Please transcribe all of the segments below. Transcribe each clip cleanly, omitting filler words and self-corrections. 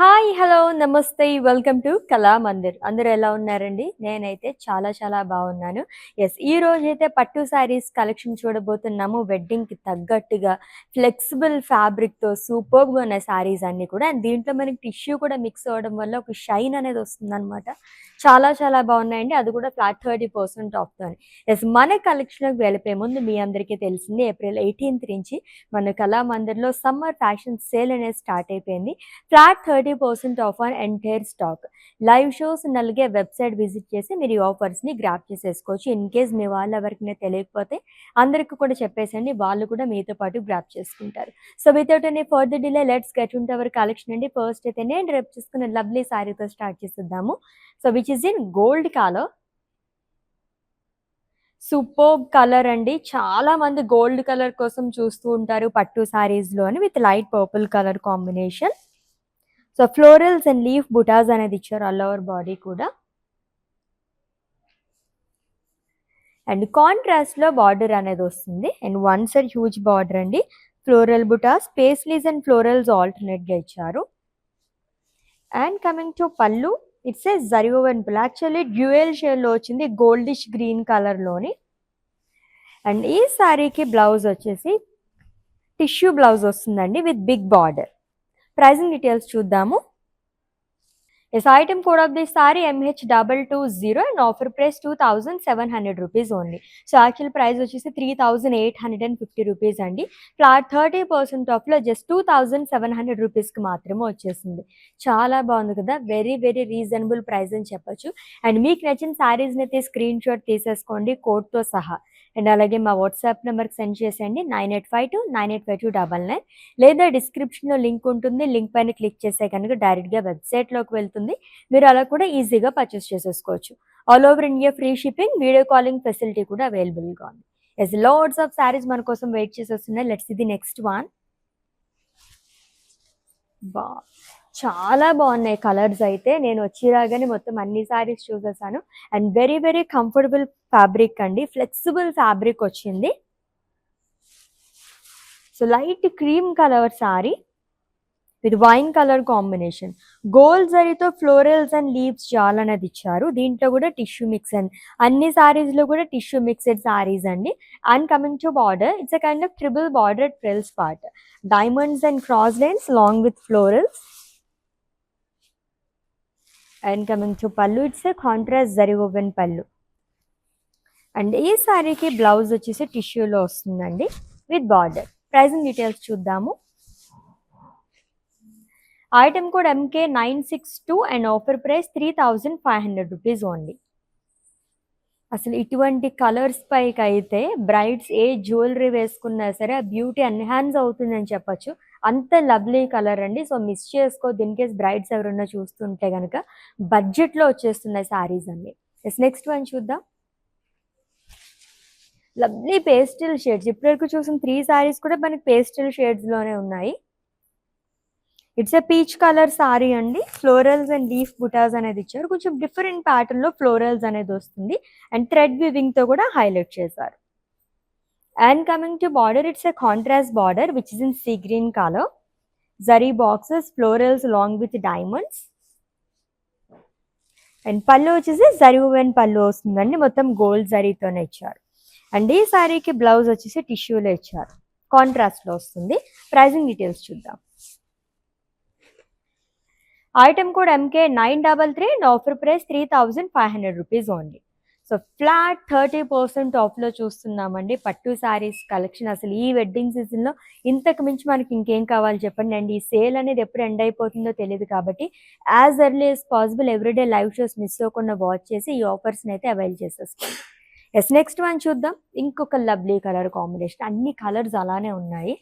Hi! Hello! నమస్తే! Welcome to Kalamandir. అందరూ ఎలా ఉన్నారండి? నేనైతే చాలా బాగున్నాను. ఈరోజైతే పట్టు శారీస్ కలెక్షన్ చూడబోతున్నాము. వెడ్డింగ్‌కి తగ్గట్టుగా ఫ్లెక్సిబుల్ ఫ్యాబ్రిక్‌తో సూపర్బ్‌గా ఉన్నాయి శారీస్ అన్నీ కూడా. అండ్ దీంట్లో మనకి టిష్యూ కూడా మిక్స్ అవ్వడం వల్ల ఒక షైన్ అనేది వస్తుందనమాట. చాలా బాగున్నాయండి. అది కూడా ఫ్లాట్ 30% ఆఫ్‌తోని. మన కలెక్షన్‌లోకి వెళ్ళిపోయే ముందు మీ అందరికీ తెలిసింది ఏప్రిల్ 18థ్ నుంచి మన కళామందిర్‌లో సమ్మర్ ఫ్యాషన్ సేల్ అనేది స్టార్ట్ అయిపోయింది. Flat 30% off on entire stock. Live shows ఉన్న అలాగే వెబ్‌సైట్ విజిట్ చేసి మీరు ఈ ఆఫర్స్‌ని గ్రాబ్ చేసేసుకోవచ్చు. ఇన్ కేస్ మీ వాళ్ళు ఎవరికైనా తెలియకపోతే అందరికి కూడా చెప్పేసేయండి. వాళ్ళు కూడా మీతో పాటు గ్రాబ్ చేసుకుంటారు. So without any further delay let's get into our collection అండి. ఫస్ట్ అయితే నేను రేపు చూసుకున్న లవ్లీ శారీతో స్టార్ట్ చేసేద్దాము. So which is in gold colour. Superb colour అండి. చాలా మంది గోల్డ్ కలర్ కోసం చూస్తూ ఉంటారు పట్టు శారీస్‌లోని with light purple colour combination. So florals and leaf butas అనేది ఇచ్చారు ఆల్ ఓవర్ బాడీ కూడా. అండ్ కాంట్రాస్ట్లో బార్డర్ అనేది వస్తుంది. And one side huge border అండి. Floral buttas, paisleys and florals ఆల్టర్నేట్గా ఇచ్చారు. And coming to pallu, it's a zari woven black, actually dual షేడ్లో వచ్చింది గోల్డిష్ గ్రీన్ కలర్లోని. అండ్ ఈ శారీకి బ్లౌజ్ వచ్చేసి టిష్యూ బ్లౌజ్ వస్తుందండి with big border. Pricing details చూద్దాము. Item code of this sari MH220 and offer price 2700 rupees only. So actual price వచ్చేసి 3850 rupees అండి. Flat 30% ఆఫ్లో జస్ట్ 2700 రూపీస్కి మాత్రమే వచ్చేసింది. చాలా బాగుంది కదా, వెరీ రీజనబుల్ ప్రైస్ అని చెప్పొచ్చు. అండ్ మీకు నచ్చిన శారీస్ని అయితే స్క్రీన్ షాట్ తీసేసుకోండి కోడ్తో సహా. అండ్ అలాగే మా వాట్సాప్ నెంబర్కి సెండ్ చేసేయండి 9852985299, లేదా డిస్క్రిప్షన్లో లింక్ ఉంటుంది. లింక్ పైన క్లిక్ చేస్తే కనుక డైరెక్ట్గా వెబ్సైట్లోకి వెళ్తుంది. మీరు అలా కూడా ఈజీగా పర్చేస్ చేసేసుకోవచ్చు. All over India free shipping, video calling facility కూడా అవైలబుల్గా ఉంది. లాట్స్ ఆఫ్ శారీస్ మన కోసం వెయిట్ చేసి వస్తున్నాయి. Let's see the next one. బా చాలా బాగున్నాయి కలర్స్ అయితే. నేను వచ్చి రాగానే మొత్తం అన్ని శారీస్ చూసేసాను. అండ్ వెరీ కంఫర్టబుల్ ఫ్యాబ్రిక్ అండి, ఫ్లెక్సిబుల్ ఫ్యాబ్రిక్ వచ్చింది. So light cream colour sari with wine colour combination. Gold జరీతో ఫ్లోరల్స్ అండ్ లీవ్స్ చాలా అనేది ఇచ్చారు. దీంట్లో కూడా టిష్యూ మిక్స్ అండ్ అన్ని శారీస్లో కూడా టిష్యూ మిక్స్డ్ శారీస్ అండి. And coming to border, it's a kind of triple border trills part, diamonds and cross lines long with florals. And coming to pallu, it's a contrast zari woven pallu. And ఈ శారీకి blouse వచ్చేసి టిష్యూలో వస్తుందండి with border. Pricing details చూద్దాము. Item code MK962 and offer price 3500 rupees only. అసలు ఇటువంటి colours పైకి అయితే బ్రైడ్స్ ఏ జ్యువెలరీ వేసుకున్నా సరే ఆ బ్యూటీ ఎన్హాన్స్ అవుతుందని చెప్పొచ్చు. అంత లవ్లీ కలర్ అండి. సో మిస్ చేసుకోవద్దు. ఇన్ కేస్ బ్రైడ్స్ ఎవరైనా చూస్తుంటే కనుక బడ్జెట్లో వచ్చేస్తున్నాయి శారీస్ అన్ని. నెక్స్ట్ వన్ చూద్దాం. Lovely pastel shades. ఇప్పటివరకు చూసిన 3 శారీస్ కూడా మనకి పేస్టల్ షేడ్స్లోనే ఉన్నాయి. It's a peach colour sari అండి. ఫ్లోరల్స్ అండ్ లీఫ్ బుటాస్ అనేది ఇచ్చారు. కొంచెం డిఫరెంట్ ప్యాటర్న్లో ఫ్లోరల్స్ అనేది వస్తుంది. అండ్ థ్రెడ్ వివింగ్తో కూడా హైలైట్ చేశారు. And coming to border, it's a contrast border which is in see green colour. Zari boxes, florals long with diamonds. And pallu వచ్చేసి జరీ ఓవెన్ పళ్ళు వస్తుందండి. మొత్తం గోల్డ్ జరీతోనే ఇచ్చారు. అండ్ ఈ శారీకి బ్లౌజ్ వచ్చేసి టిష్యూలో ఇచ్చారు, కాంట్రాస్ట్లో వస్తుంది. ప్రైజింగ్ డీటెయిల్స్ చూద్దాం. Item code MK933 and offer price 3500 rupees only. So flat 30% ఆఫ్లో చూస్తున్నామండి పట్టు శారీస్ కలెక్షన్. అసలు ఈ వెడ్డింగ్ సీజన్లో ఇంతకు మించి మనకి ఇంకేం కావాలి చెప్పండి. అండ్ ఈ సేల్ అనేది ఎప్పుడు ఎండ్ అయిపోతుందో తెలియదు కాబట్టి as early as possible everyday live shows miss అవ్వకుండా వాచ్ చేసి ఈ ఆఫర్స్ని అయితే అవైల్ చేసేసుకోండి. నెక్స్ట్ వన్ చూద్దాం. ఇంకొక లవ్లీ కలర్ కాంబినేషన్. అన్ని కలర్స్ అలానే ఉన్నాయి.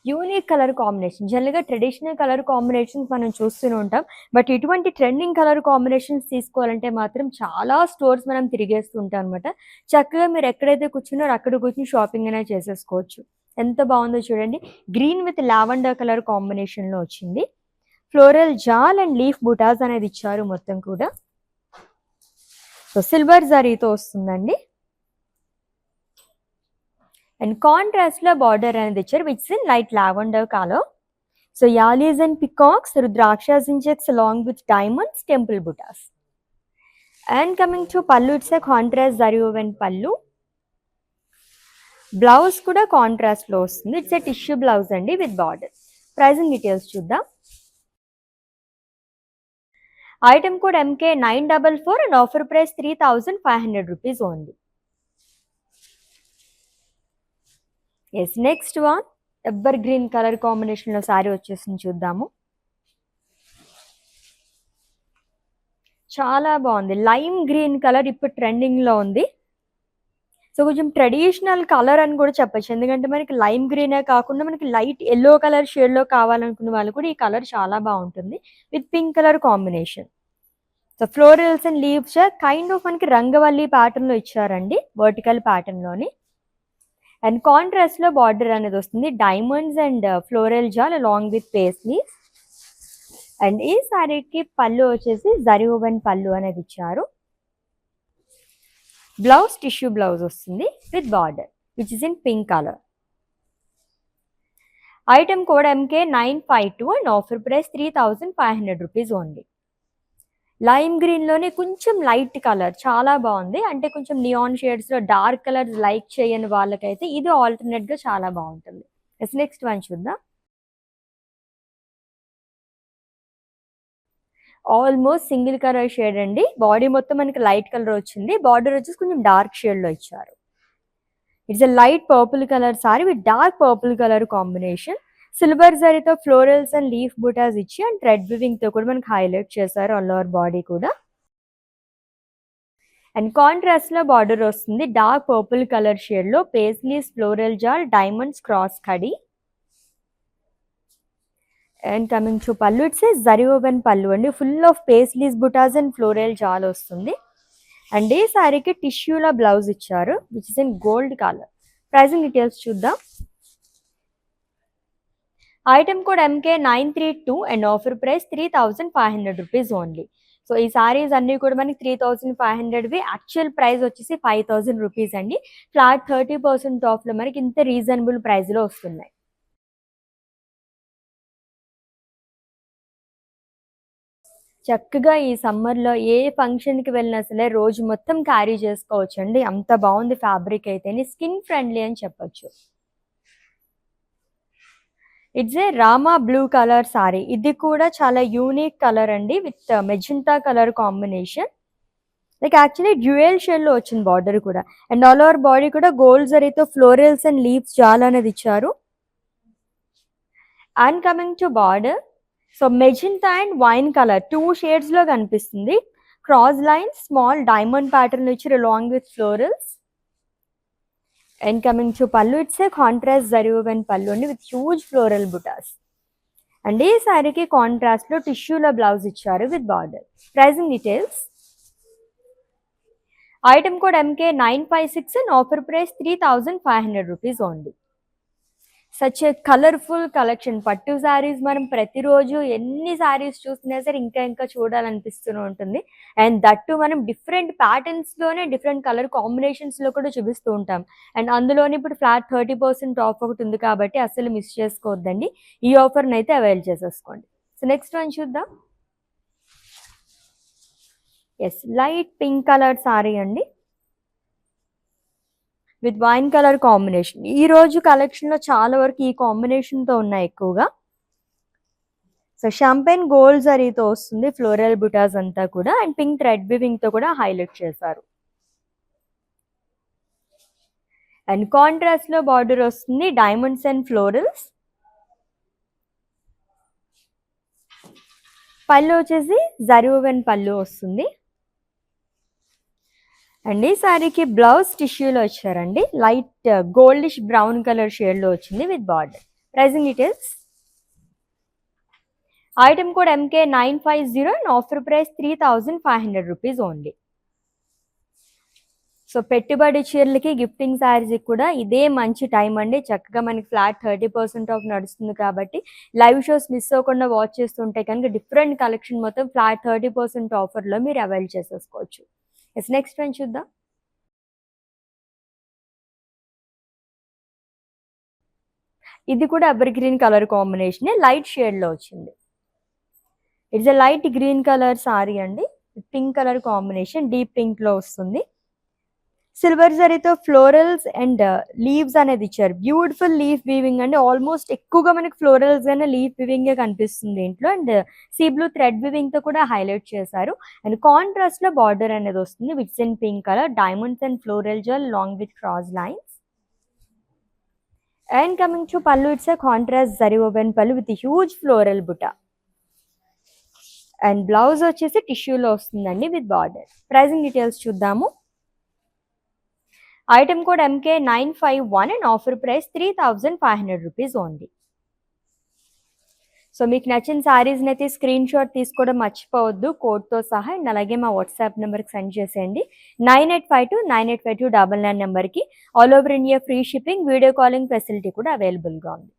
Unique colour combination. జనరల్గా ట్రెడిషనల్ కలర్ కాంబినేషన్స్ మనం చూస్తూనే ఉంటాం. బట్ ఇటువంటి ట్రెండింగ్ కలర్ కాంబినేషన్స్ తీసుకోవాలంటే మాత్రం చాలా స్టోర్స్ మనం తిరిగేస్తూ ఉంటాం అనమాట. చక్కగా మీరు ఎక్కడైతే కూర్చున్నారో అక్కడ కూర్చుని షాపింగ్ అనేది చేసేసుకోవచ్చు. ఎంత బాగుందో చూడండి. గ్రీన్ విత్ లావెండర్ కలర్ కాంబినేషన్లో వచ్చింది. Floral jaal and leaf butas అనేది ఇచ్చారు మొత్తం కూడా. సో సిల్వర్ జరీతో వస్తుందండి. అండ్ కాంట్రాస్ట్లో బార్డర్ అనేది ఇచ్చారు which in light lavender colour. So yalis and peacocks, rudrakshas in checks along with diamonds, temple buttas. And coming to pallu, it's a contrast zari woven pallu. Blouse kuda contrast lo vastundi. It's a tissue blouse andi with border. Pricing details chuddam. Item code MK944 and offer price 3,500 rupees only. Yes, next one evergreen colour combination లో సారీ వచ్చేసింది చూద్దాము. చాలా బాగుంది. Lime green colour ఇప్పుడు trending లో ఉంది. So కొంచెం traditional colour అని కూడా చెప్పచ్చు. ఎందుకంటే మనకి లైమ్ గ్రీనే కాకుండా మనకి లైట్ ఎల్లో కలర్ షేడ్ లో కావాలనుకున్న వాళ్ళు కూడా ఈ కలర్ చాలా బాగుంటుంది with pink colour combination. So florals and leaves kind of మనకి రంగవల్లి ప్యాటర్న్ లో ఇచ్చారండి, వర్టికల్ ప్యాటర్న్ లోని. అండ్ కాంట్రాస్ట్ లో బార్డర్ అనేది వస్తుంది, diamonds and floral jaal along with paisley. And ఈ సారీకి పళ్ళు వచ్చేసి జరీ ఓవెన్ పళ్ళు అనేది ఇచ్చారు. బ్లౌజ్ టిష్యూ బ్లౌజ్ వస్తుంది with border which is in pink colour. Item code MK952 and offer price 3,500 rupees only. Lime green లోనే కొంచెం లైట్ కలర్ చాలా బాగుంది. అంటే కొంచెం నియాన్ షేడ్స్ లో డార్క్ కలర్స్ లైక్ చేయని వాళ్ళకైతే ఇది ఆల్టర్నేట్ గా చాలా బాగుంటుంది. నెక్స్ట్ వన్ చూద్దాం. ఆల్మోస్ట్ సింగిల్ కలర్ షేడ్ అండి. బాడీ మొత్తం మనకి లైట్ కలర్ వచ్చింది, బార్డర్ వచ్చేసి కొంచెం డార్క్ షేడ్ లో ఇచ్చారు. It's a light purple colour sari with dark purple colour combination. Silver జరీతో ఫ్లోరల్స్ అండ్ లీఫ్ బుటాస్ ఇచ్చి అండ్ థ్రెడ్ వివింగ్ తో కూడా మనకి హైలైట్ చేశారు ఆల్ ఓవర్ బాడీ కూడా. అండ్ కాంట్రాస్ట్ లో బార్డర్ వస్తుంది డార్క్ పర్పుల్ కలర్ షేడ్ లో, paisleys, floral jaal, diamonds, cross కడి. And coming to pallu, it's zari woven pallu అండి. Full of paisleys butas and floral jaal వస్తుంది. అండ్ ఈ సారీకి టిష్యూలో బ్లౌజ్ ఇచ్చారు which is in gold colour. Pricing details చూద్దాం. Item code MK932 and offer price 3,500 rupees only. So ఈ సారీస్ అన్ని కూడా మనకి 3,500వి, యాక్చువల్ ప్రైస్ వచ్చేసి 5,000 రూపీస్ అండి. ఫ్లాట్ 30% ఆఫ్ లో మనకి ఇంత రీజనబుల్ ప్రైస్ లో వస్తున్నాయి. చక్కగా ఈ సమ్మర్లో ఏ ఫంక్షన్కి వెళ్ళినా సరే రోజు మొత్తం క్యారీ చేసుకోవచ్చు అండి. అంత బాగుంది ఫ్యాబ్రిక్ అయితే, స్కిన్ ఫ్రెండ్లీ అని చెప్పొచ్చు. It's a Rama blue colour sari. ఇది కూడా చాలా యూనిక్ కలర్ అండి with magenta colour combination. Like actually dual shade లో వచ్చింది బార్డర్ కూడా. అండ్ ఆల్ ఓవర్ బాడీ కూడా గోల్డ్ జరీతో ఫ్లోరల్స్ అండ్ లీవ్స్ జాల్ అనేది ఇచ్చారు. And coming to border, so magenta and wine colour 2 shades లో కనిపిస్తుంది. Cross lines, small diamond pattern ఇచ్చారు along with florals. And coming to pallu, it's a contrast zari woven pallu అండి with huge floral butas. And ఈ సారీకి contrast లో టిష్యూలో బ్లౌజ్ ఇచ్చారు with border. Pricing details. Item code MK956 and offer price 3,500 rupees only. Such a colourful collection. Pattu saris మనం ప్రతిరోజు ఎన్ని శారీస్ చూసినా సరే ఇంకా ఇంకా చూడాలనిపిస్తూ ఉంటుంది. అండ్ దట్టు మనం డిఫరెంట్ ప్యాటర్న్స్లోనే డిఫరెంట్ కలర్ కాంబినేషన్స్లో కూడా చూపిస్తూ ఉంటాం. అండ్ అందులోనే ఇప్పుడు ఫ్లాట్ 30% ఆఫ్ ఒకటి ఉంది కాబట్టి అసలు మిస్ చేసుకోవద్దండి. ఈ ఆఫర్ని అయితే అవైల్ చేసేసుకోండి. సో నెక్స్ట్ వన్ చూద్దాం. Yes, light pink colour sari అండి విత్ వైన్ కలర్ కాంబినేషన్. ఈ రోజు కలెక్షన్ లో చాలా వరకు ఈ కాంబినేషన్ తో ఉన్నాయి ఎక్కువగా. సో షాంపెన్ గోల్డ్ జరీతో వస్తుంది ఫ్లోరల్ బుటాస్ అంతా కూడా, అండ్ పింక్ థ్రెడ్ వివింగ్ తో కూడా హైలైట్ చేశారు. అండ్ కాంట్రాస్ట్ లో బార్డర్ వస్తుంది డైమండ్స్ అండ్ ఫ్లోరల్స్. పళ్ళు వచ్చేసి జరీ ఓవెన్ పళ్ళు వస్తుంది. అండ్ ఈ సారీకి బ్లౌజ్ టిష్యూలో వచ్చారండి, light goldish brown colour shade లో వచ్చింది with border. Pricing details. Item code MK950 and offer price 3,500 rupees only. So పెట్టుబడి చీరలకి, గిఫ్టింగ్ శారీస్కి కూడా ఇదే మంచి టైం అండి. చక్కగా మనకి ఫ్లాట్ 30% ఆఫ్ నడుస్తుంది కాబట్టి లైవ్ షోస్ మిస్ అవ్వకుండా వాచ్ చేస్తుంటే కనుక డిఫరెంట్ కలెక్షన్ మొత్తం ఫ్లాట్ 30% ఆఫర్లో మీరు అవైల్ చేసేసుకోవచ్చు. ఎస్, నెక్స్ట్ వన్ చూద్దాం. ఇది కూడా evergreen colour combination, light shade లో వచ్చింది. It's a light green colour sari అండి, pink colour combination, deep pink లో వస్తుంది. సిల్వర్ జరీతో ఫ్లోరల్స్ అండ్ లీవ్స్ అనేది ఇచ్చారు. బ్యూటిఫుల్ లీఫ్ వీవింగ్ అండి, ఆల్మోస్ట్ ఎక్కువగా మనకి ఫ్లోరల్స్ గానే లీఫ్ వీవింగ్ కనిపిస్తుంది ఇంట్లో. And sea blue thread weaving తో కూడా హైలైట్ చేశారు. అండ్ కాంట్రాస్ట్ లో బార్డర్ అనేది వస్తుంది which in pink colour, diamonds and floral jaal long with cross lines. And coming to pallu, it's a contrast zari woven pallu with huge floral buta. And blouse వచ్చేసి టిష్యూలో వస్తుందండి with border. Pricing details చూద్దాము. Item code MK951 and offer price 3500 rupees only. So మీకు నచ్చిన శారీస్ని అయితే screen shot తీసుకోవడం మర్చిపోవద్దు కోడ్తో సహా. అండ్ అలాగే మా వాట్సాప్ నెంబర్కి సెండ్ చేసేయండి 9852985299 నెంబర్కి. All over India free shipping, video calling facility కూడా అవైలబుల్గా ఉంది.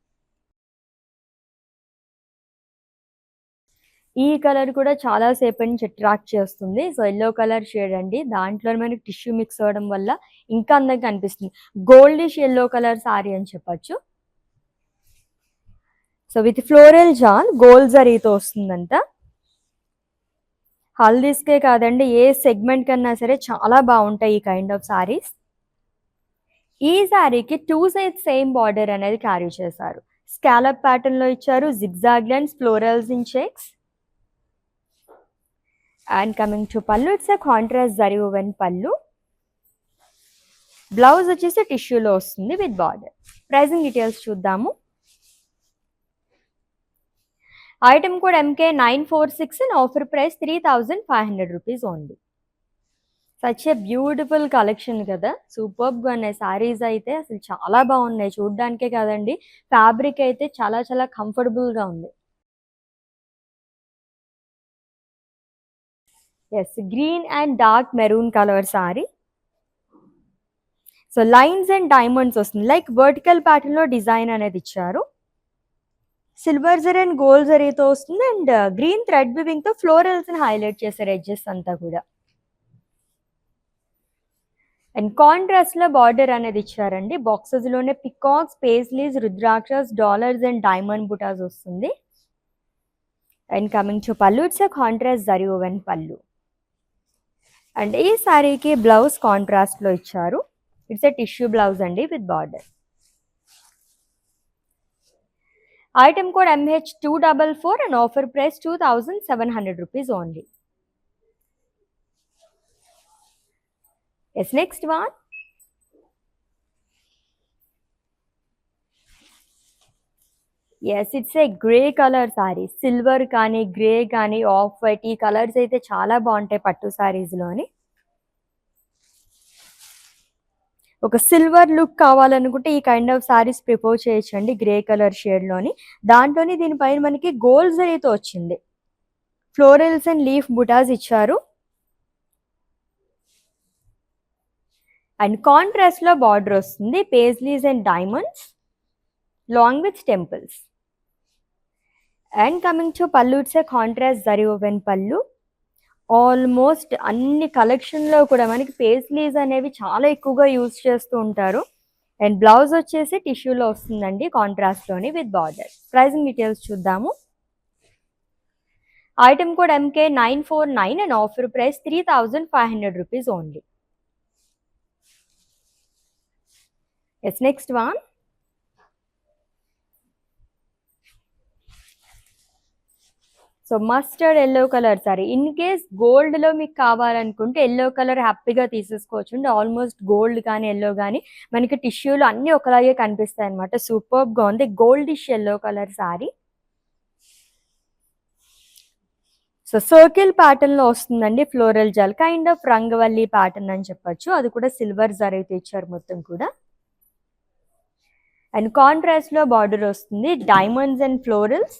ఈ కలర్ కూడా చాలా సేపటి నుంచి అట్రాక్ట్ చేస్తుంది. సో ఎల్లో కలర్ షేడ్ అండి, దాంట్లో మనకి టిష్యూ మిక్స్ అవ్వడం వల్ల ఇంకా అందంగా కనిపిస్తుంది. గోల్డిష్ ఎల్లో కలర్ సారీ అని చెప్పచ్చు. సో విత్ ఫ్లోరల్ జాన్ గోల్డ్ జరీతో వస్తుందంట. హల్దీస్కే కాదండి, ఏ సెగ్మెంట్ కన్నా సరే చాలా బాగుంటాయి ఈ కైండ్ ఆఫ్ సారీస్. ఈ సారీకి 2 సైడ్స్ సేమ్ బార్డర్ అనేది క్యారీ చేశారు. స్కాలప్ ప్యాటర్న్ లో ఇచ్చారు, zigzag lines, florals in checks. And coming to pallu, it's a contrast zari woven pallu. Blouse వచ్చేసి టిష్యూలో వస్తుంది విత్ బార్డర్. ప్రైజింగ్ డీటెయిల్స్ చూద్దాము. Item code MK946 and offer price 3500 rupees only. Such a beautiful collection కదా, సూపర్గా ఉన్నాయి సారీస్ అయితే, అసలు చాలా బాగున్నాయి చూడ్డానికే కాదండి, ఫ్యాబ్రిక్ అయితే చాలా చాలా కంఫర్టబుల్గా ఉంది. Yes, green and dark maroon colour sari. So lines and diamonds వస్తుంది, లైక్ వర్టికల్ ప్యాటర్న్ లో డిజైన్ అనేది ఇచ్చారు. సిల్వర్ జరీ అండ్ గోల్డ్ జరీతో వస్తుంది. అండ్ గ్రీన్ థ్రెడ్ వివింగ్ తో ఫ్లోరల్స్ ని హైలైట్ చేశారు ఎడ్జెస్ అంతా కూడా. అండ్ కాంట్రాస్ట్ లో బార్డర్ అనేది ఇచ్చారండి, బాక్సెస్ లోనే peacocks, paisleys, rudrakshas, dollars and diamond butas వస్తుంది. And coming to pallu, it's a contrast zari woven pallu. And ఈ సారీకి బ్లౌజ్ కాంట్రాస్ట్ లో ఇచ్చారు. ఇట్స్ ఎ టిష్యూ బ్లౌజ్ అండి with border. Item code MH244 and offer price 2700 rupees only. Yes, next one. Yes, it's a grey colour sari. Silver కానీ grey కానీ off white, ఈ colours అయితే చాలా బాగుంటాయి పట్టు సారీస్లోని. ఒక సిల్వర్ లుక్ కావాలనుకుంటే ఈ కైండ్ ఆఫ్ సారీస్ ప్రిఫర్ చేయొచ్చండి, గ్రే కలర్ షేడ్లోని. దాంట్లోని దీనిపైన మనకి గోల్డ్ జరీతో వచ్చింది, ఫ్లోరల్స్ అండ్ లీఫ్ బుటాస్ ఇచ్చారు. అండ్ కాంట్రాస్ట్ లో బార్డర్ వస్తుంది, paisleys and diamonds long with temples. And coming to pallu, it's a contrast zari woven pallu. Almost అన్ని కలెక్షన్లో కూడా మనకి పేస్లీస్ అనేవి చాలా ఎక్కువగా యూజ్ చేస్తూ ఉంటారు. అండ్ బ్లౌజ్ వచ్చేసి టిష్యూలో వస్తుందండి కాంట్రాస్ట్లోని విత్ బార్డర్. ప్రైజింగ్ డీటెయిల్స్ చూద్దాము. Item code MK949 and offer price 3500 rupees only. Yes, next one. So mustard yellow colour sari. In case గోల్డ్లో మీకు కావాలనుకుంటే ఎల్లో కలర్ హ్యాపీగా తీసేసుకోవచ్చు అండి. ఆల్మోస్ట్ గోల్డ్ కానీ ఎల్లో కానీ మనకి టిష్యూలు అన్నీ ఒకలాగే కనిపిస్తాయి అనమాట. సూపర్గా ఉంది, goldish yellow colour sari. So circle pattern లో వస్తుందండి, floral Jal kind of Rangavalli pattern అని చెప్పొచ్చు. అది కూడా సిల్వర్ జరీతో ఇచ్చారు మొత్తం కూడా. అండ్ కాంట్రాస్ట్ లో బార్డర్ వస్తుంది, diamonds and florals.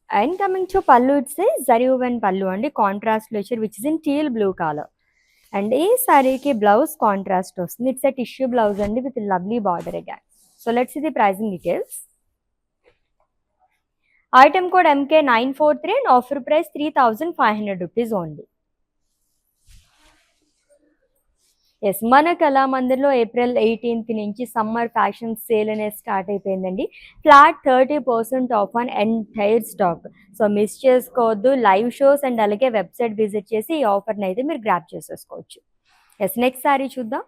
And coming to pallu, it's zari woven పల్లు అండి, కాంట్రాస్ట్ లో ఇచ్చారు which is in teal blue colour. And ఈ సారీకి బ్లౌజ్ కాంట్రాస్ట్ వస్తుంది. ఇట్స్ ఎ టిష్యూ బ్లౌజ్ అండి with lovely border again. So let's see the pricing details. Item code MK943 and offer price 3500 rupees only. Yes, మన కళామందిర్లో April 18th నుంచి summer fashion sale అనేది start అయిపోయిందండి. Flat 30% off on entire stock. So miss చేసుకోవద్దు. Live shows and అలాగే website visit చేసి ఈ ఆఫర్ని అయితే మీరు గ్రాప్ చేసేసుకోవచ్చు. ఎస్, నెక్స్ట్ శారీ చూద్దాం.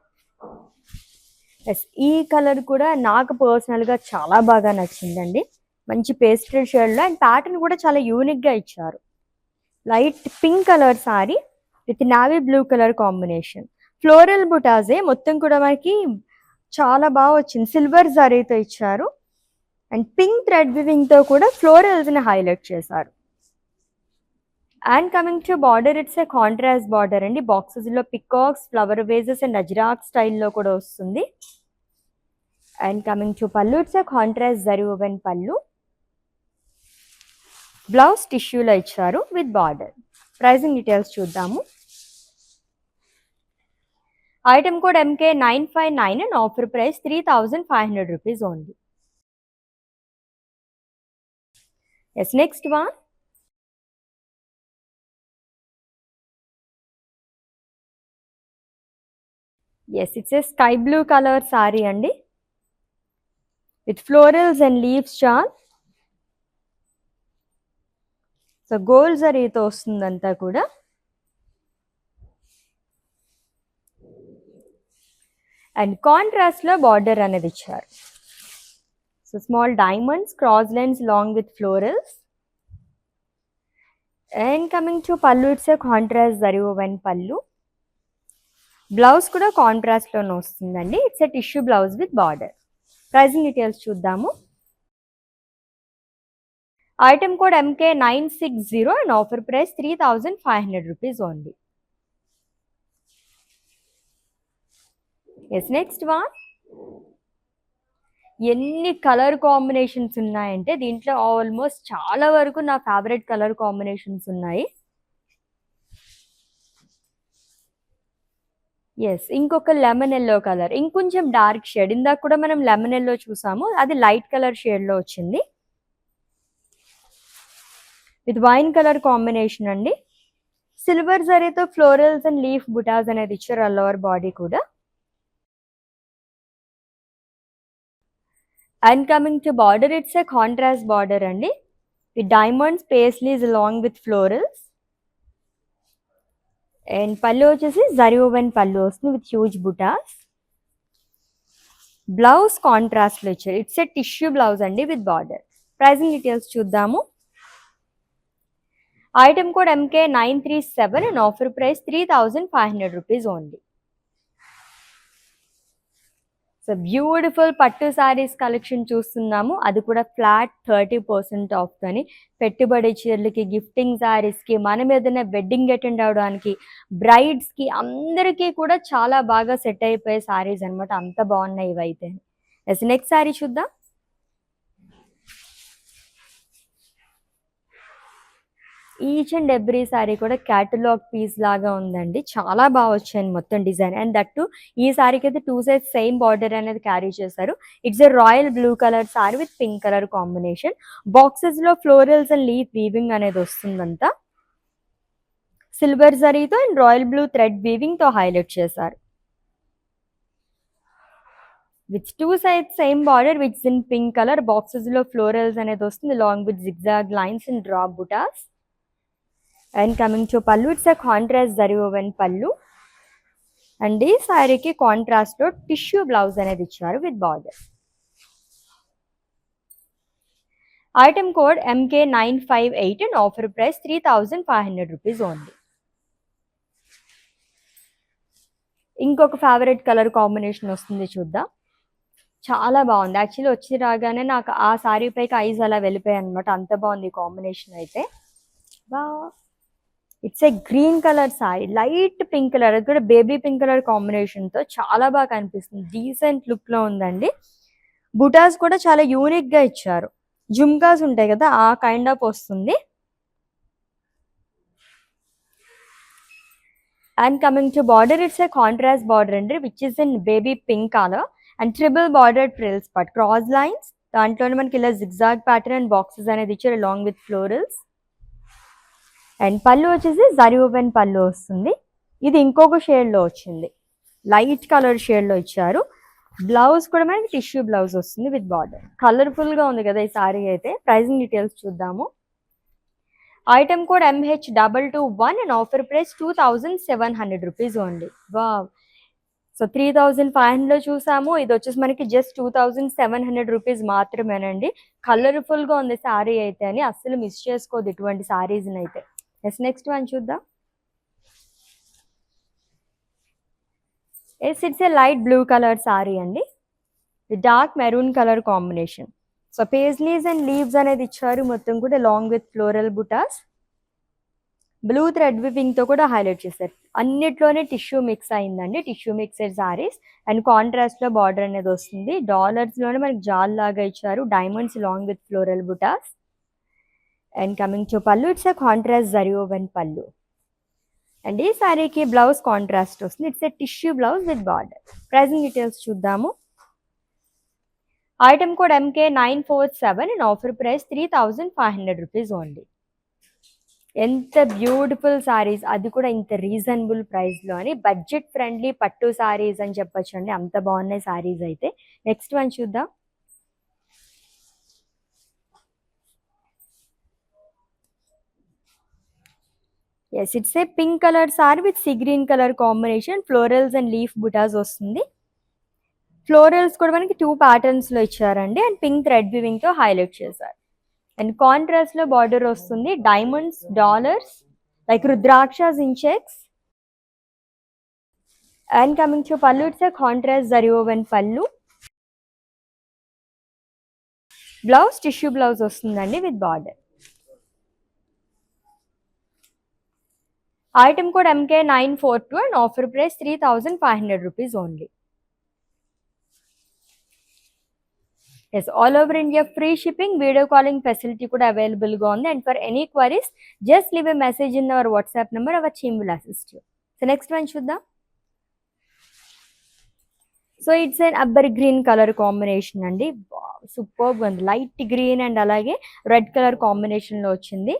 ఎస్, ఈ కలర్ కూడా నాకు పర్సనల్గా చాలా బాగా నచ్చిందండి. మంచి పేస్టల్ షేడ్లో అండ్ ప్యాటర్న్ కూడా చాలా యూనిక్గా ఇచ్చారు. Light pink colour sari with navy blue colour combination. Floral butas మొత్తం కూడా మనకి చాలా బాగా వచ్చింది. సిల్వర్ జరీతో ఇచ్చారు అండ్ పింక్ థ్రెడ్ వివింగ్తో కూడా ఫ్లోరల్స్ని హైలైట్ చేశారు. And coming to border, it's a contrast border అండి. బాక్సెస్లో peacocks, flower vases and ajrak స్టైల్లో కూడా వస్తుంది. And coming to pallu, it's a contrast zari woven pallu. Blouse టిష్యూలో ఇచ్చారు విత్ బార్డర్. ప్రైసింగ్ డీటెయిల్స్ చూద్దాము. Item code MK959 and offer price 3,500 rupees only. Yes, next one. Yes, it's a sky blue colour sari అండి with florals and leaves jaal. So gold జరీతో వస్తుందంతా కూడా. And కాంట్రాస్ట్లో border అనేది ఇచ్చారు. So small diamonds, cross lines long with florals. And coming to pallu, it's a contrast zari woven pallu. Blouse కూడా కాంట్రాస్ట్లోనే వస్తుందండి. It's a tissue blouse with border. Pricing details చూద్దాము. Item code MK960 and offer price 3,500 rupees only. Yes, next one. ఎన్ని colour combinations ఉన్నాయంటే దీంట్లో almost చాలా వరకు నా ఫేవరెట్ కలర్ కాంబినేషన్స్ ఉన్నాయి. ఎస్, ఇంకొక లెమన్ ఎల్లో కలర్, ఇంకొంచెం డార్క్ షేడ్. ఇందాక కూడా మనం లెమన్ ఎల్లో చూసాము, అది లైట్ కలర్ షేడ్లో వచ్చింది విత్ వైన్ కలర్ కాంబినేషన్ అండి. సిల్వర్ జరీతో ఫ్లోరల్స్ అండ్ లీఫ్ బుటాస్ అనేది ఇచ్చారు ఆల్ ఓవర్ బాడీ కూడా. And coming to border, it's a contrast border అండి with diamonds, paisleys along with florals. And pallu వచ్చేసి జరీ ఓవెన్ పళ్ళు వస్తుంది విత్ హ్యూజ్ బుటాస్. బ్లౌజ్ కాంట్రాస్ట్లో ఇచ్చారు. ఇట్స్ ఏ టిష్యూ బ్లౌజ్ అండి విత్ బార్డర్. ప్రైసింగ్ డీటెయిల్స్ చూద్దాము. Item code MK937 and offer price 3,500 rupees only. So beautiful పట్టు saris collection చూస్తున్నాము, అది కూడా ఫ్లాట్ 30% ఆఫ్తోని. పెట్టుబడి చీరలకి, గిఫ్టింగ్ శారీస్కి, మనం ఏదైనా వెడ్డింగ్ అటెండ్ అవడానికి, బ్రైడ్స్కి అందరికీ కూడా చాలా బాగా సెట్ అయిపోయే శారీస్ అనమాట. అంత బాగున్నాయి ఇవైతే. ఎస్, నెక్స్ట్ శారీ చూద్దాం. ఈచ్ అండ్ ఎవ్రీ సారీ కూడా క్యాటలాగ్ పీస్ లాగా ఉందండి. చాలా బాగా వచ్చాయి మొత్తం డిజైన్. అండ్ దట్టు ఈ సారీకి అయితే 2 sides సేమ్ బార్డర్ అనేది క్యారీ చేశారు. It's a royal blue colour sari with pink colour combination. బాక్సెస్లో ఫ్లోరల్స్ అండ్ లీఫ్ వీవింగ్ అనేది వస్తుందంతా. సిల్వర్ జరీతో అండ్ రాయల్ బ్లూ థ్రెడ్ వీవింగ్తో హైలైట్ చేశారు. With 2 sides same border which in pink colour. బాక్సెస్లో florals అనేది వస్తుంది long with zigzag lines and drop butas. And coming to pallu, it's a contrast zari woven pallu and ఈ శారీకి కాంట్రాస్ట్లో టిష్యూ బ్లౌజ్ అనేది ఇచ్చారు with border. Item code MK958 and offer price 3,500 rupees only. ఇంకొక favourite colour combination వస్తుంది చూద్దాం. చాలా బాగుంది. యాక్చువల్లీ వచ్చి రాగానే నాకు ఆ శారీ పైకి ఐజ్ అలా వెళ్ళిపోయాయి అనమాట. అంత బాగుంది కాంబినేషన్ అయితే. బా, it's a green colour sorry, light pink colour, అది కూడా బేబీ పింక్ కలర్ కాంబినేషన్తో చాలా బాగా కనిపిస్తుంది. డీసెంట్ లుక్లో ఉందండి. బుటాస్ కూడా చాలా యూనిక్గా ఇచ్చారు. జుమ్కాస్ ఉంటాయి కదా, ఆ కైండ్ ఆఫ్ వస్తుంది. And coming to border, it's a contrast border అండి which is in baby pink colour and triple border trills put cross lines. దాంట్లోనే మనకి ఇలా జిగ్జాగ్ ప్యాటర్న్ అండ్ బాక్సెస్ అనేది ఇచ్చారు along with florals. And pallu వచ్చేసి zari woven pallu వస్తుంది. ఇది ఇంకొక షేడ్లో వచ్చింది లైట్ కలర్ షేడ్లో ఇచ్చారు. బ్లౌజ్ కూడా మనకి టిష్యూ బ్లౌజ్ వస్తుంది విత్ బార్డర్. కలర్ఫుల్గా ఉంది కదా ఈ సారీ అయితే. ప్రైజింగ్ డీటెయిల్స్ చూద్దాము. Item code MH221 and offer price 2700 rupees only. Wow. So 3500లో చూసాము, ఇది వచ్చేసి మనకి జస్ట్ 2700 రూపీస్ మాత్రమేనండి. కలర్ఫుల్గా ఉంది సారీ అయితే అని అస్సలు మిస్ చేసుకోవద్దు ఇటువంటి సారీస్ని అయితే. నెక్స్ట్ వన్ చూద్దాం. It's a light blue colour sari అండి, dark maroon colour combination. So paisleys and leaves అనేది ఇచ్చారు మొత్తం కూడా, long with floral butas. Blue thread వివింగ్తో కూడా హైలైట్ చేశారు. అన్నిట్లోనే టిష్యూ మిక్స్ అయిందండి, టిష్యూ మిక్సెడ్ సారీస్. అండ్ కాంట్రాస్ట్లో బార్డర్ అనేది వస్తుంది. డాలర్స్లోనే మనకి జాల్ లాగా ఇచ్చారు, diamonds long with floral butas. And coming to pallu, it's a contrast zari woven pallu. And ఈ సారీకి బ్లౌజ్ కాంట్రాస్ట్ వస్తుంది. It's a tissue blouse with border. Pricing details చూద్దాము. Item code MK947 and offer price 3500 rupees only. ఎంత బ్యూటిఫుల్ సారీస్, అది కూడా ఇంత reasonable ప్రైస్లో అని. బడ్జెట్ ఫ్రెండ్లీ పట్టు సారీస్ అని చెప్పొచ్చు అండి, అంత బాగున్నాయి సారీస్ అయితే. నెక్స్ట్ వన్ చూద్దాం. Yes, it's a pink colour sari with sea green colour combination. Florals and leaf butas వస్తుంది. ఫ్లోరల్స్ కూడా మనకి 2 ప్యాటర్న్స్లో ఇచ్చారండి, అండ్ పింక్ థ్రెడ్ వివింగ్తో హైలైట్ చేశారు. అండ్ కాంట్రాస్ట్లో బార్డర్ వస్తుంది, diamonds, dollars like rudrakshas in checks. And coming to pallu, it's a contrast zari woven pallu. Blouse tissue blouse వస్తుందండి with border. Item code MK942 and offer price 3500 rupees only. Yes, all over India free shipping, video calling facility కూడా అవైలబుల్గా ఉంది. And for any queries just leave a message in our WhatsApp number, our team will assist you. So next one చూద్దాం. So it's an amber green colour combination అండి, సూపర్గా ఉంది. Light green and అలాగే red colour కాంబినేషన్లో వచ్చింది.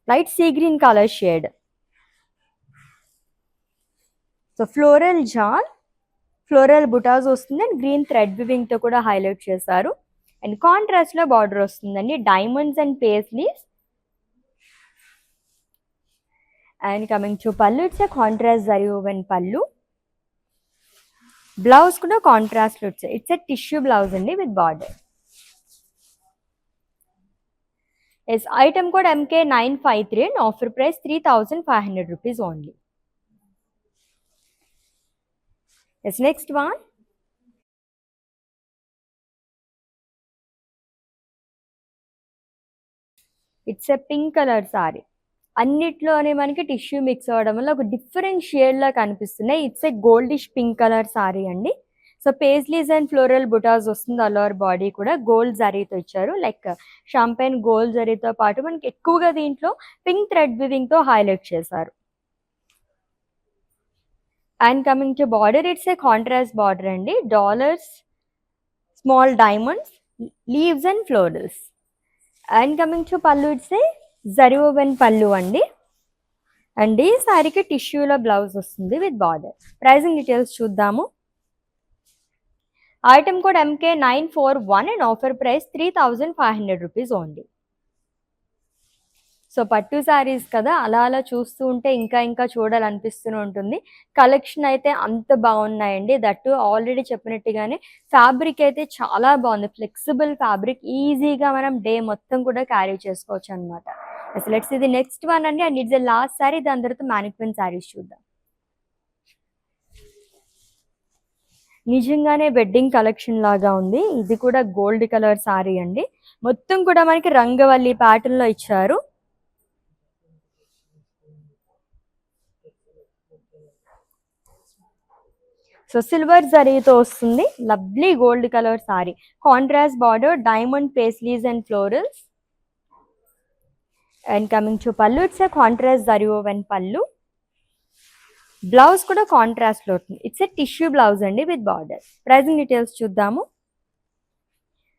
Light sea green colour shade. So floral jaal, floral butas వస్తుంది, and green thread వివింగ్తో కూడా హైలైట్ చేశారు. అండ్ కాంట్రాస్ట్లో బార్డర్ వస్తుందండి, diamonds and paisleys. And coming to pallu, it's a contrast zari woven pallu. Blouse కూడా కాంట్రాస్ట్లో వచ్చాయి. ఇట్స్ ఏ టిష్యూ బ్లౌజ్ అండి with border. Yes, item code MK953 and offer price 3500 rupees only. Yes, next one. It's a pink colour sari. అన్నిట్లోనే మనకి tissue mix అవ్వడం వల్ల ఒక different షేడ్లా కనిపిస్తున్నాయి. It's a goldish pink colour sari అండి. So paisleys and floral butas వస్తుంది. ఆల్ ఓవర్ బాడీ కూడా గోల్డ్ జరీతో ఇచ్చారు, లైక్ షాంపైన్ గోల్డ్ జరీతో పాటు మనకి ఎక్కువగా దీంట్లో పింక్ థ్రెడ్ వివింగ్తో హైలైట్ చేశారు. And coming to border, it's a contrast border అండి, dollars, small diamonds, leaves and florals. And coming to pallu, it's a zari woven pallu అండి. అండ్ ఈ సారీకి టిష్యూలో బ్లౌజ్ వస్తుంది విత్ బార్డర్. ప్రైజింగ్ డీటెయిల్స్ చూద్దాము. Item code MK941 and offer price 3500 rupees only. So పట్టు శారీస్ కదా, అలా అలా చూస్తూ ఉంటే ఇంకా ఇంకా చూడాలనిపిస్తూనే ఉంటుంది. కలెక్షన్ అయితే అంత బాగున్నాయండి. దట్టు ఆల్రెడీ చెప్పినట్టుగానే ఫ్యాబ్రిక్ అయితే చాలా బాగుంది, ఫ్లెక్సిబుల్ ఫ్యాబ్రిక్. ఈజీగా మనం డే మొత్తం కూడా క్యారీ చేసుకోవచ్చు అనమాట. అసలు లెట్స్ ఇది నెక్స్ట్ వన్ అండి, and it's the last sari. దాని తర్వాత మ్యానిక్విన్ శారీస్ చూద్దాం. నిజంగానే వెడ్డింగ్ కలెక్షన్ లాగా ఉంది. ఇది కూడా గోల్డ్ కలర్ సారీ అండి, మొత్తం కూడా మనకి రంగవల్లి ప్యాటర్న్ లో ఇచ్చారు. సో సిల్వర్ జరీతో వస్తుంది, lovely gold colour sari. Contrast border, diamond paisleys and florals. And coming to pallu, it's a contrast zari woven pallu. Blouse కూడా కాంట్రాస్ట్ లో ఉంటుంది. ఇట్స్ ఏ టిష్యూ బ్లౌజ్ అండి విత్ బార్డర్. ప్రైజింగ్ డీటెయిల్స్ చూద్దాము.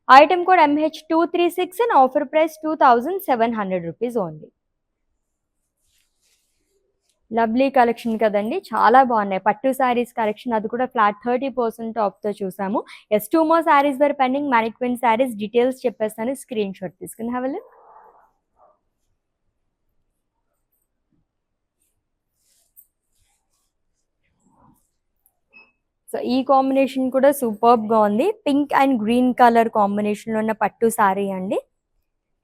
Item code MH236 and offer price 2700 rupees only. Lovely collection కదండి, చాలా బాగున్నాయి పట్టు saris collection, అది కూడా ఫ్లాట్ 30% ఆఫ్తో చూసాము. ఎస్, 2 more శారీస్ వర్ పెండింగ్, మ్యానిక్విన్ శారీస్ డీటెయిల్స్ చెప్పేస్తాను, స్క్రీన్ షాట్ తీసుకుని హ్యావ్ ఎ లుక్. సో ఈ కాంబినేషన్ కూడా సూపర్బ్గా ఉంది, పింక్ అండ్ గ్రీన్ కలర్ కాంబినేషన్లో ఉన్న పట్టు శారీ అండి.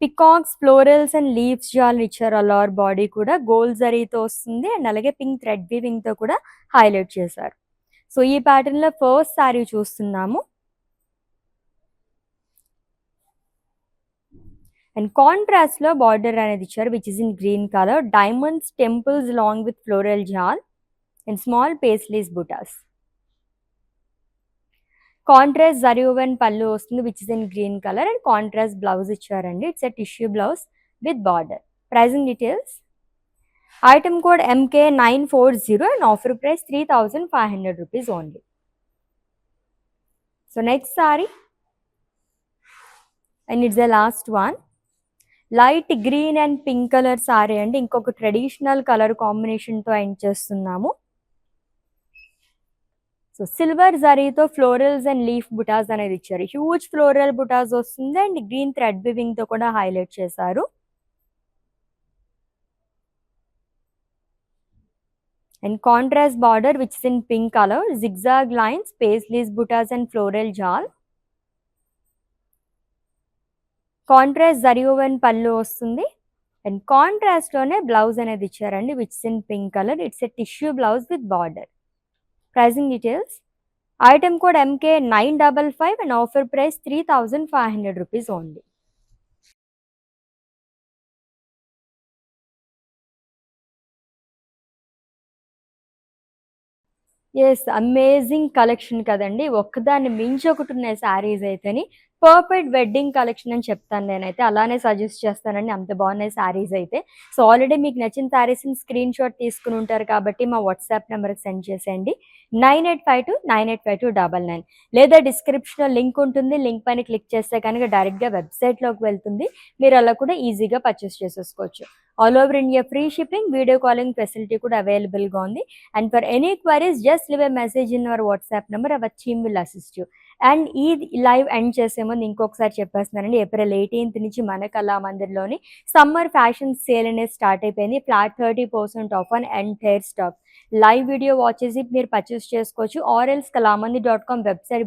పికాక్స్, ఫ్లోరల్స్ అండ్ లీవ్స్ జాల్ ఇచ్చారు. అలార్ బాడీ కూడా గోల్డ్ జరీతో వస్తుంది అండ్ అలాగే పింక్ థ్రెడ్ వీవింగ్ తో కూడా హైలైట్ చేశారు. సో ఈ ప్యాటర్న్ లో ఫస్ట్ శారీ చూస్తున్నాము. అండ్ కాంట్రాస్ట్ లో బార్డర్ అనేది ఇచ్చారు which is in green colour, diamonds, temples long with floral jaal and small paisleys butas. Contrast zari woven pallu వస్తుంది which is in green colour and contrast blouse ఇచ్చారండి. It's a tissue blouse with border. Pricing details, item code MK940 and offer price 3,500 rupees only. So next saree, and it's the last one, light green and pink color saree అండి. ఇంకొక traditional colour combination తో end చేస్తున్నాము. So silver జరీతో florals and leaf butas అనేది ఇచ్చారు. Huge floral butas వస్తుంది and green thread weaving తో కూడా హైలైట్ చేశారు. And contrast border which is in pink color, zigzag lines, paisleys, buttas and floral jal. Contrast zari woven pallu వస్తుంది అండ్ కాంట్రాస్ట్ లోనే blouse అనేది ఇచ్చారండి which is in pink colour. It's a tissue blouse with border. Pricing details, item code MK955 and offer price 3,500 rupees only. Yes, amazing collection కదండి, ఒక్కదాన్ని మించి ఒకటి ఉన్నాయి శారీస్ అయితేని. పర్ఫెక్ట్ వెడ్డింగ్ కలెక్షన్ అని చెప్తాను నేనైతే, అలానే సజెస్ట్ చేస్తానండి, అంత బాగున్నాయి శారీస్ అయితే. సో ఆల్రెడీ మీకు నచ్చిన శారీస్ని స్క్రీన్ షాట్ తీసుకుని ఉంటారు కాబట్టి మా వాట్సాప్ నెంబర్కి సెండ్ చేసేయండి 9852985299, లేదా డిస్క్రిప్షన్లో లింక్ ఉంటుంది, లింక్ పైన క్లిక్ చేస్తే కనుక డైరెక్ట్గా వెబ్సైట్లోకి వెళ్తుంది, మీరు అలా కూడా ఈజీగా పర్చేస్ చేసేసుకోవచ్చు. All over India free shipping, video calling facility కూడా అవైలబుల్గా ఉంది. And for any queries just live a message in our WhatsApp number, our team will assist you. And ఈ లైవ్ ఎండ్ చేసే ముందు ఇంకొకసారి చెప్పేస్తున్నానండి, April 18th నుంచి మన కళామందిర్లోని సమ్మర్ ఫ్యాషన్ సేల్ అనేది స్టార్ట్ అయిపోయింది. Flat 30% off on entire stock. Live video watch చేసి మీరు పర్చేస్ చేసుకోవచ్చు, ఆర్ఎల్స్ kalamandir.com వెబ్సైట్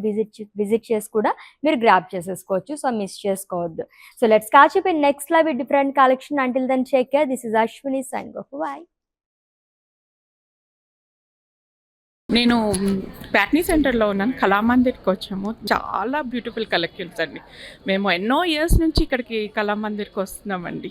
విజిట్ చేసి కూడా మీరు గ్రాప్ చేసేసుకోవచ్చు. సో మిస్ చేసుకోవద్దు. So let's catch up in next live with different collection. Until then, take care. This is Ashwini signing off. Bye. నేను ప్యాట్నీ సెంటర్లో ఉన్నాను, కళామందిర్కి వచ్చాము. చాలా బ్యూటిఫుల్ కలెక్షన్స్ అండి. మేము ఎన్నో ఇయర్స్ నుంచి ఇక్కడికి కళామందిర్కి వస్తున్నామండి.